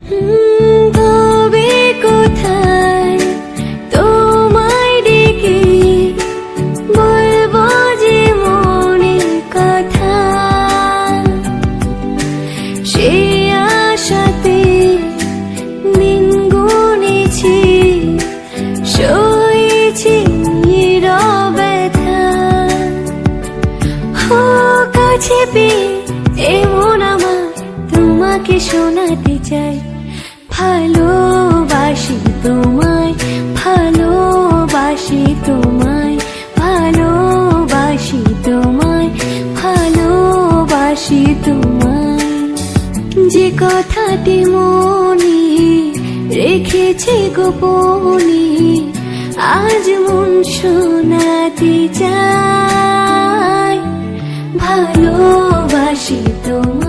তবে কোথায় তোমায় ডেকে বলবো যে মনের কথা, সে আশাতে দিন গুনেছি, সয়েছি নীরব ব্যথা। ও কাছে পেয়ে এমন আমার তোমাকে শোনাতে চাই, ভালোবাসি তোমায়, ভালোবাসি তোমায়, ভালোবাসি তোমায়, ভালোবাসি তোমায়। যে কথাটি মনে রেখেছি গোপনে, আজ মন শোনাতে চাই, ভালোবাসি তোমায়।